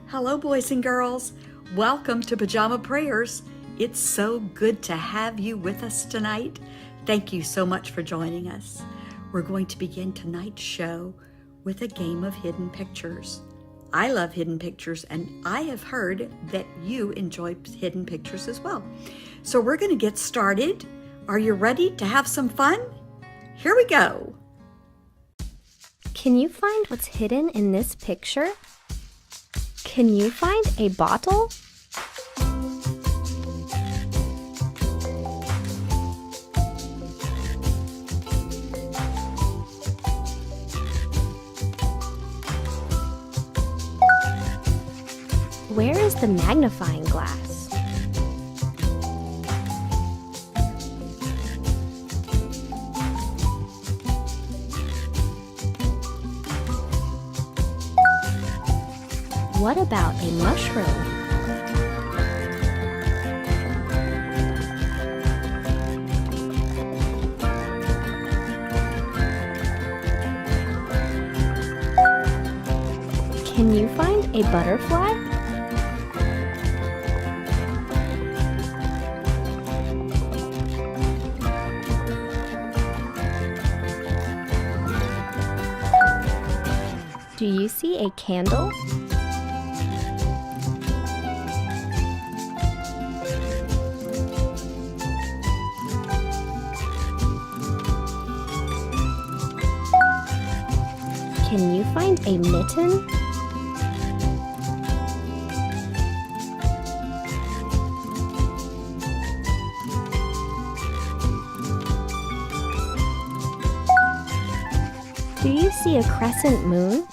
Hello, boys and girls. Welcome to Pajama Prayers. It's so good to have you with us tonight. Thank you so much for joining us. We're going to begin tonight's show with a game of hidden pictures. I love hidden pictures, and I have heard that you enjoy hidden pictures as well. So we're going to get started. Are you ready to have some fun? Here we go. Can you find what's hidden in this picture? Can you find a bottle? Where is the magnifying glass? What about a mushroom? Can you find a butterfly? Do you see a candle? Can you find a mitten? Do you see a crescent moon?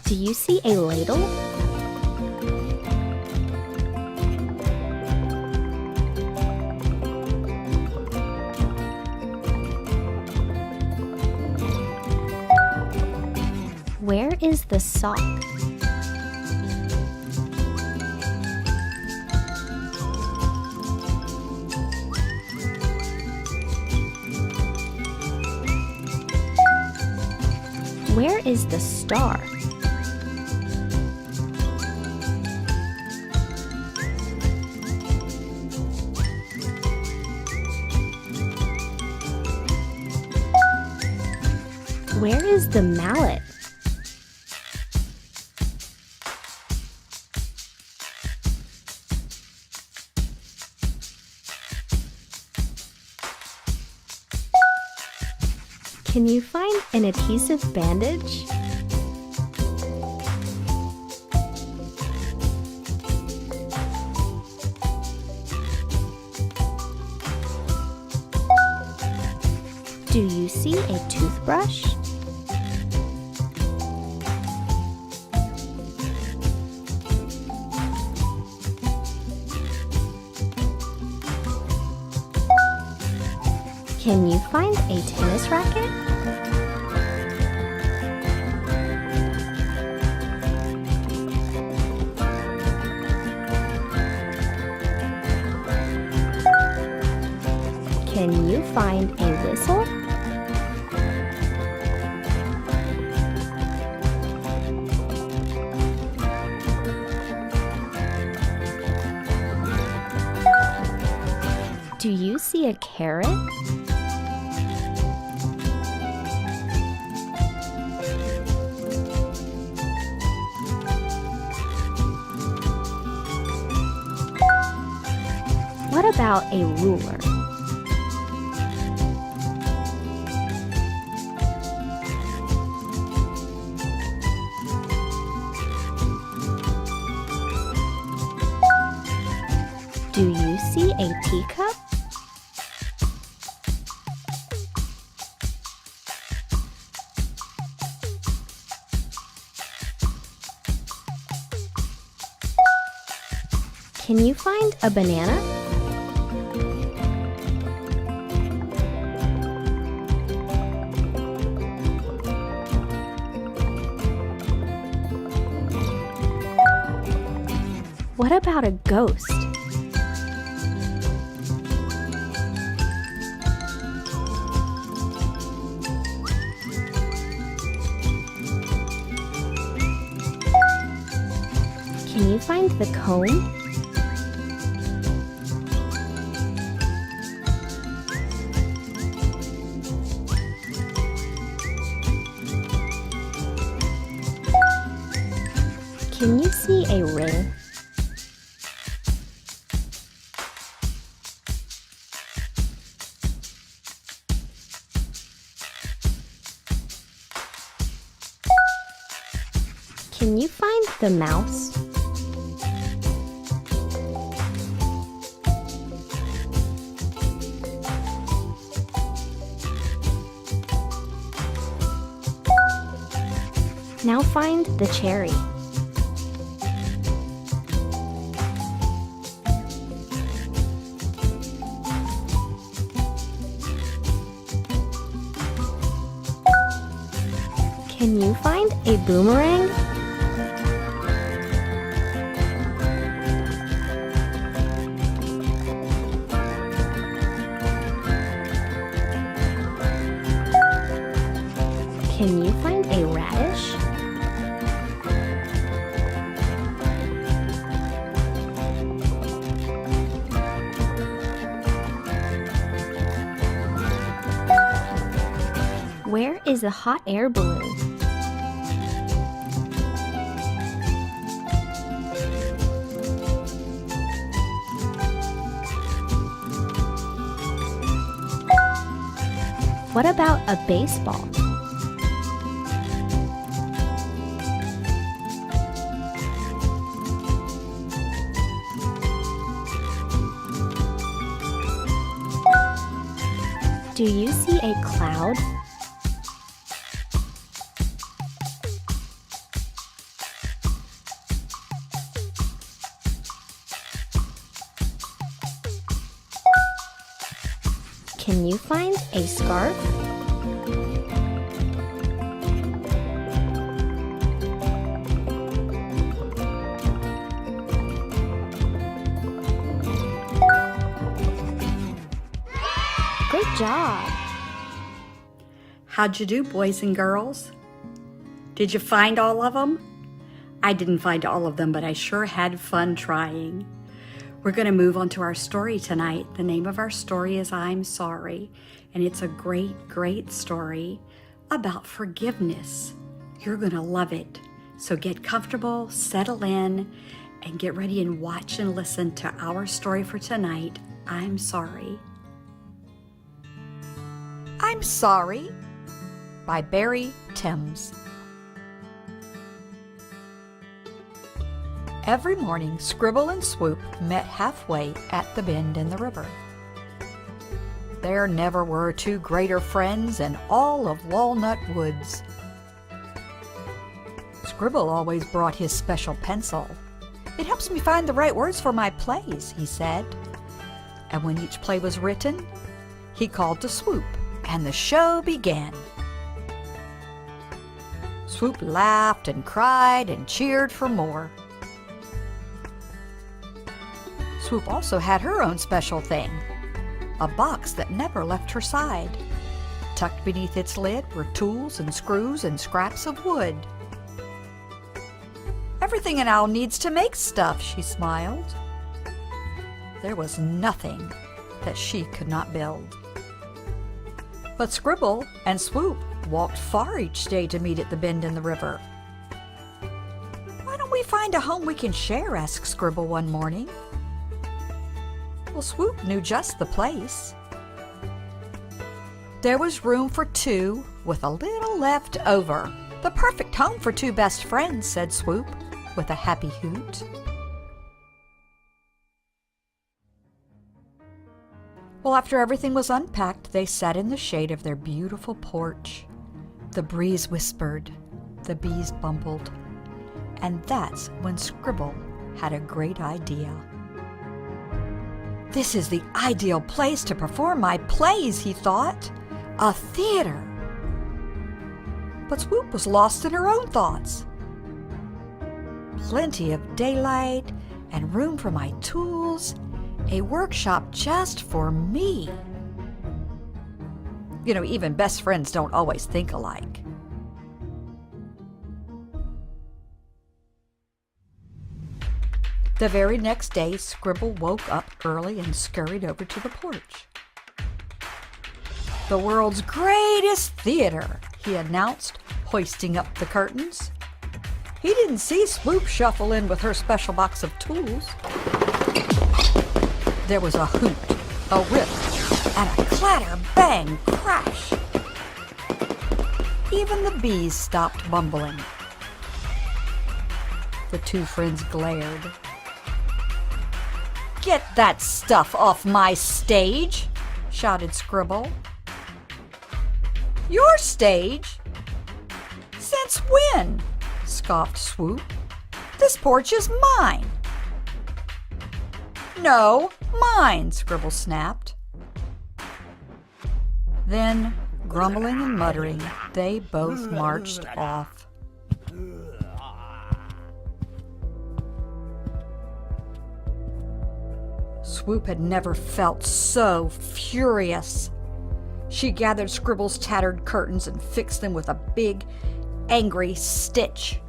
Do you see a ladle? Where is the sock? Where is the star? Where is the mallet? Can you find an adhesive bandage? Do you see a toothbrush? Can you find a tennis racket? Can you find a whistle? Do you see a carrot? What about a ruler? Do you see a teacup? Can you find a banana? What about a ghost? Can you find the comb? Can you see a ring? Can you find the mouse? Now find the cherry. Can you find a boomerang? Can you find a radish? Where is a hot air balloon? What about a baseball? Do you see a cloud? Can you find a scarf? Good job! How'd you do, boys and girls? Did you find all of them? I didn't find all of them, but I sure had fun trying. We're going to move on to our story tonight. The name of our story is I'm Sorry, and it's a great, great story about forgiveness. You're going to love it. So get comfortable, settle in, and get ready and watch and listen to our story for tonight, I'm Sorry. I'm Sorry by Barry Timms. Every morning, Scribble and Swoop met halfway at the bend in the river. There never were two greater friends in all of Walnut Woods. Scribble always brought his special pencil. "It helps me find the right words for my plays," he said. And when each play was written, he called to Swoop, and the show began. Swoop laughed and cried and cheered for more. Swoop also had her own special thing, a box that never left her side. Tucked beneath its lid were tools and screws and scraps of wood. "Everything an owl needs to make stuff," she smiled. There was nothing that she could not build. But Scribble and Swoop walked far each day to meet at the bend in the river. "Why don't we find a home we can share?" asked Scribble one morning. Well, Swoop knew just the place. There was room for two with a little left over. The perfect home for two best friends, said Swoop with a happy hoot. Well, after everything was unpacked, they sat in the shade of their beautiful porch. The breeze whispered, the bees bumbled, and that's when Scribble had a great idea. This is the ideal place to perform my plays, he thought. A theater. But Swoop was lost in her own thoughts. Plenty of daylight and room for my tools. A workshop just for me. You know, even best friends don't always think alike. The very next day, Scribble woke up early and scurried over to the porch. The world's greatest theater, he announced, hoisting up the curtains. He didn't see Swoop shuffle in with her special box of tools. There was a hoot, a rip, and a clatter, bang, crash. Even the bees stopped bumbling. The two friends glared. "Get that stuff off my stage!" shouted Scribble. "Your stage? Since when?" scoffed Swoop. "This porch is mine." "No, mine," Scribble snapped. Then, grumbling and muttering, they both marched off. Swoop had never felt so furious. She gathered Scribble's tattered curtains and fixed them with a big, angry stitch.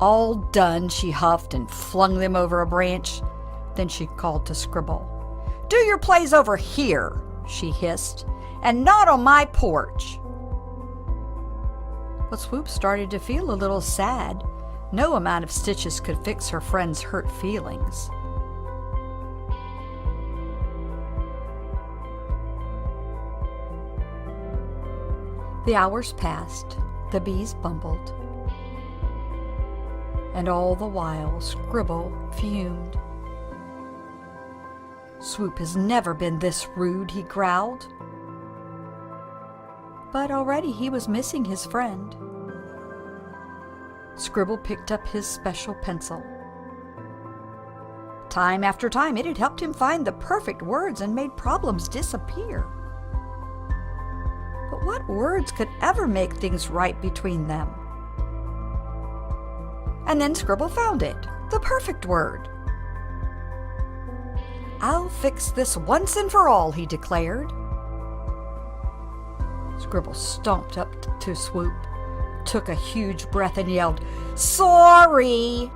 All done, she huffed and flung them over a branch. Then she called to Scribble. "Do your plays over here," she hissed, "and not on my porch." But Swoop started to feel a little sad. No amount of stitches could fix her friend's hurt feelings. The hours passed, the bees bumbled, and all the while Scribble fumed. "Swoop has never been this rude," he growled. But already he was missing his friend. Scribble picked up his special pencil. Time after time, it had helped him find the perfect words and made problems disappear. But what words could ever make things right between them? And then Scribble found it, the perfect word. "I'll fix this once and for all," he declared. Scribble stomped up to Swoop, took a huge breath and yelled, "Sorry!"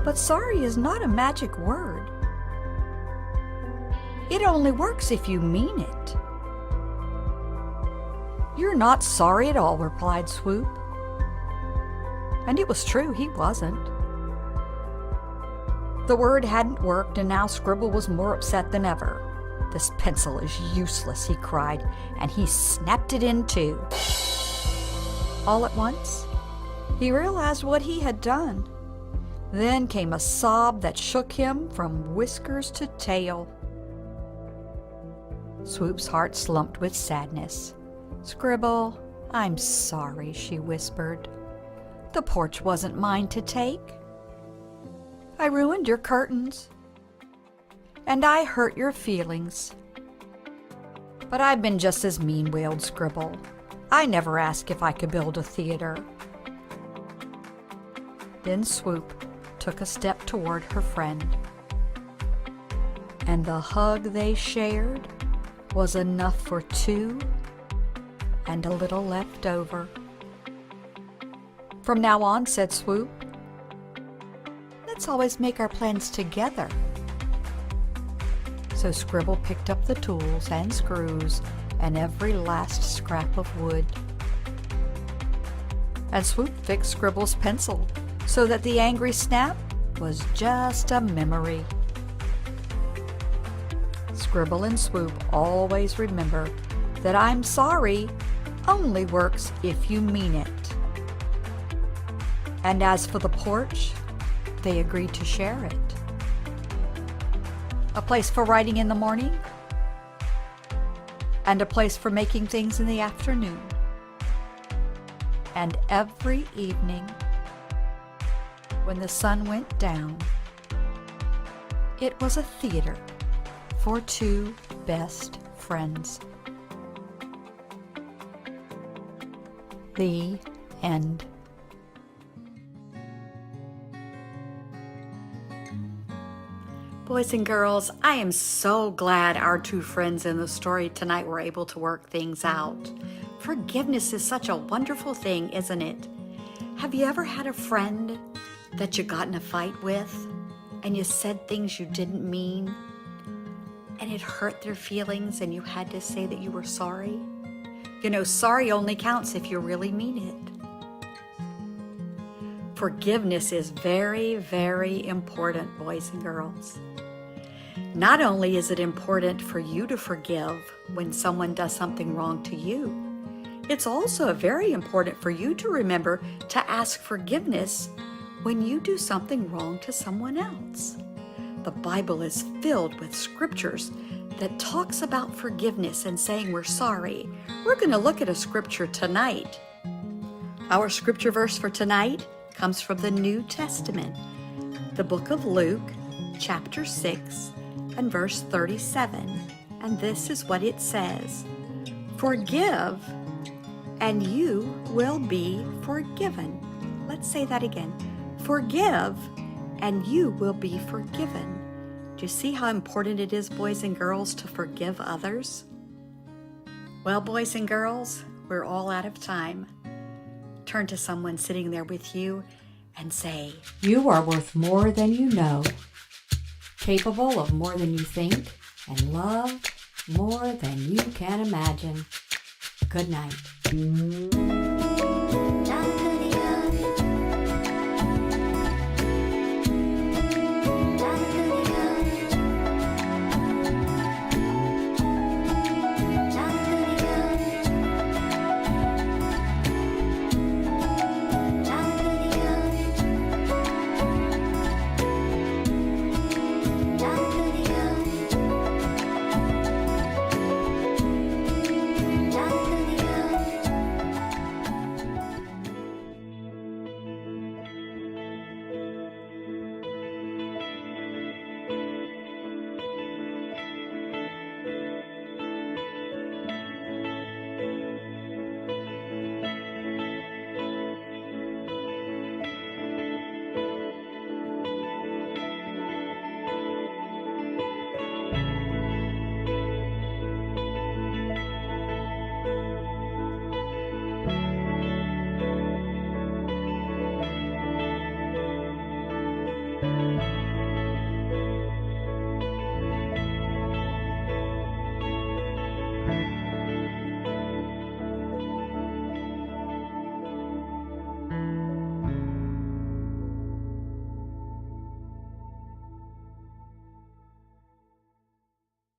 But sorry is not a magic word. It only works if you mean it. "You're not sorry at all," replied Swoop. And it was true, he wasn't. The word hadn't worked, and now Scribble was more upset than ever. "This pencil is useless," he cried, and he snapped it in two. All at once, he realized what he had done. Then came a sob that shook him from whiskers to tail. Swoop's heart slumped with sadness. "Scribble, I'm sorry," she whispered. "The porch wasn't mine to take. I ruined your curtains, and I hurt your feelings. But I've been just as mean," wailed Scribble. "I never asked if I could build a theater." Then Swoop took a step toward her friend, and the hug they shared was enough for two and a little left over. "From now on," said Swoop, "let's always make our plans together." So Scribble picked up the tools and screws and every last scrap of wood. And Swoop fixed Scribble's pencil so that the angry snap was just a memory. Scribble and swoop always remember that I'm sorry only works if you mean it. And as for the porch, they agreed to share it. A place for writing in the morning, and a place for making things in the afternoon. And every evening, when the sun went down, it was a theater for two best friends. The end. Boys and girls, I am so glad our two friends in the story tonight were able to work things out. Forgiveness is such a wonderful thing, isn't it? Have you ever had a friend that you got in a fight with and you said things you didn't mean and it hurt their feelings and you had to say that you were sorry? You know, sorry only counts if you really mean it. Forgiveness is very, very important, boys and girls. Not only is it important for you to forgive when someone does something wrong to you, it's also very important for you to remember to ask forgiveness when you do something wrong to someone else. The Bible is filled with scriptures that talks about forgiveness and saying we're sorry. We're going to look at a scripture tonight. Our scripture verse for tonight comes from the New Testament, the book of Luke, chapter 6, and verse 37. And this is what it says: "Forgive, and you will be forgiven." Let's say that again. Forgive, and you will be forgiven. Do you see how important it is, boys and girls, to forgive others? Well, boys and girls, we're all out of time. Turn to someone sitting there with you and say, "You are worth more than you know, capable of more than you think, and loved more than you can imagine." Good night.